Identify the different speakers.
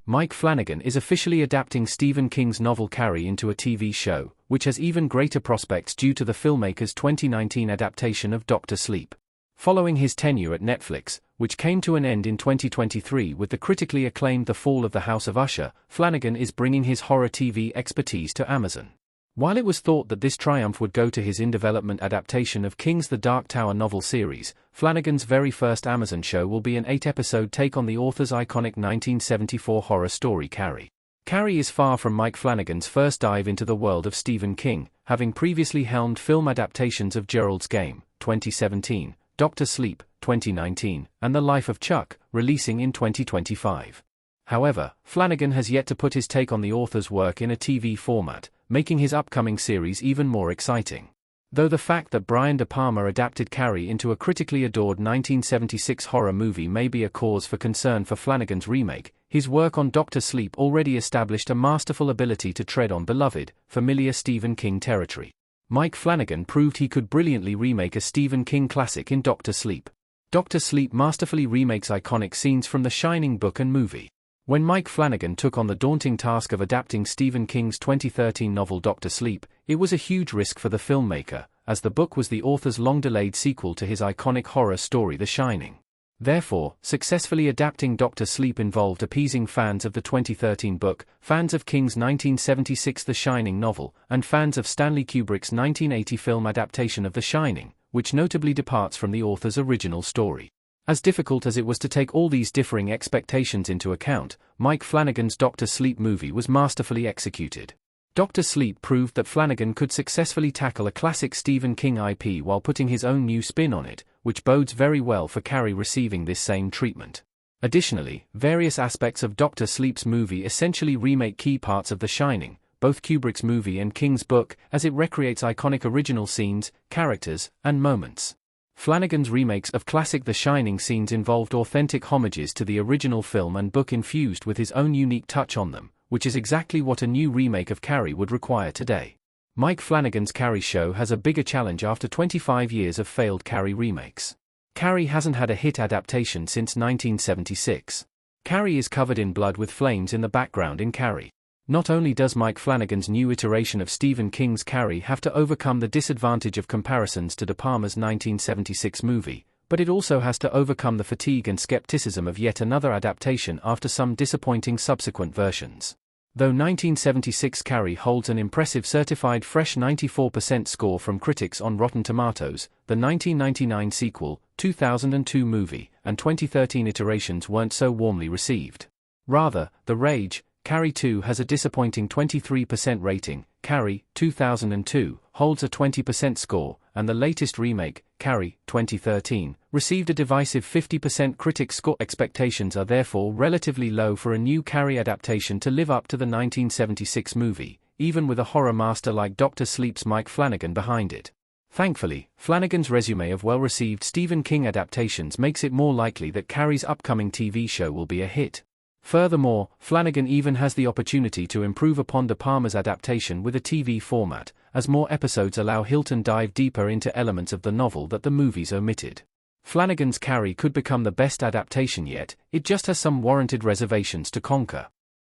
Speaker 1: Mike Flanagan is officially adapting Stephen King's novel Carrie into a TV show, which has even greater prospects due to the filmmaker's 2019 adaptation of Dr. Sleep. Following his tenure at Netflix, which came to an end in 2023 with the critically acclaimed The Fall of the House of Usher, Flanagan is bringing his horror TV expertise to Amazon. While it was thought that this triumph would go to his in-development adaptation of King's The Dark Tower novel series, Flanagan's very first Amazon show will be an 8-episode take on the author's iconic 1974 horror story Carrie. Carrie is far from Mike Flanagan's first dive into the world of Stephen King, having previously helmed film adaptations of Gerald's Game, 2017, Dr. Sleep, 2019, and The Life of Chuck, releasing in 2025. However, Flanagan has yet to put his take on the author's work in a TV format, making his upcoming series even more exciting. Though the fact that Brian De Palma adapted Carrie into a critically adored 1976 horror movie may be a cause for concern for Flanagan's remake, his work on Dr. Sleep already established a masterful ability to tread on beloved, familiar Stephen King territory. Mike Flanagan proved he could brilliantly remake a Stephen King classic in Dr. Sleep. Dr. Sleep masterfully remakes iconic scenes from The Shining book and movie. When Mike Flanagan took on the daunting task of adapting Stephen King's 2013 novel Dr. Sleep, it was a huge risk for the filmmaker, as the book was the author's long-delayed sequel to his iconic horror story The Shining. Therefore, successfully adapting Dr. Sleep involved appeasing fans of the 2013 book, fans of King's 1976 The Shining novel, and fans of Stanley Kubrick's 1980 film adaptation of The Shining, which notably departs from the author's original story. As difficult as it was to take all these differing expectations into account, Mike Flanagan's Dr. Sleep movie was masterfully executed. Dr. Sleep proved that Flanagan could successfully tackle a classic Stephen King IP while putting his own new spin on it, which bodes very well for Carrie receiving this same treatment. Additionally, various aspects of Dr. Sleep's movie essentially remake key parts of The Shining, both Kubrick's movie and King's book, as it recreates iconic original scenes, characters, and moments. Flanagan's remakes of classic The Shining scenes involved authentic homages to the original film and book infused with his own unique touch on them, which is exactly what a new remake of Carrie would require today. Mike Flanagan's Carrie show has a bigger challenge after 25 years of failed Carrie remakes. Carrie hasn't had a hit adaptation since 1976. Carrie is covered in blood with flames in the background in Carrie. Not only does Mike Flanagan's new iteration of Stephen King's Carrie have to overcome the disadvantage of comparisons to De Palma's 1976 movie, but it also has to overcome the fatigue and skepticism of yet another adaptation after some disappointing subsequent versions. Though 1976 Carrie holds an impressive certified fresh 94% score from critics on Rotten Tomatoes, the 1999 sequel, 2002 movie, and 2013 iterations weren't so warmly received. Rather, The Rage, Carrie 2 has a disappointing 23% rating, Carrie, 2002, holds a 20% score, and the latest remake, Carrie, 2013, received a divisive 50% critic score. Expectations are therefore relatively low for a new Carrie adaptation to live up to the 1976 movie, even with a horror master like Dr. Sleep's Mike Flanagan behind it. Thankfully, Flanagan's resume of well-received Stephen King adaptations makes it more likely that Carrie's upcoming TV show will be a hit. Furthermore, Flanagan even has the opportunity to improve upon De Palma's adaptation with a TV format, as more episodes allow Hilton dive deeper into elements of the novel that the movies omitted. Flanagan's Carrie could become the best adaptation yet, it just has some warranted reservations to conquer.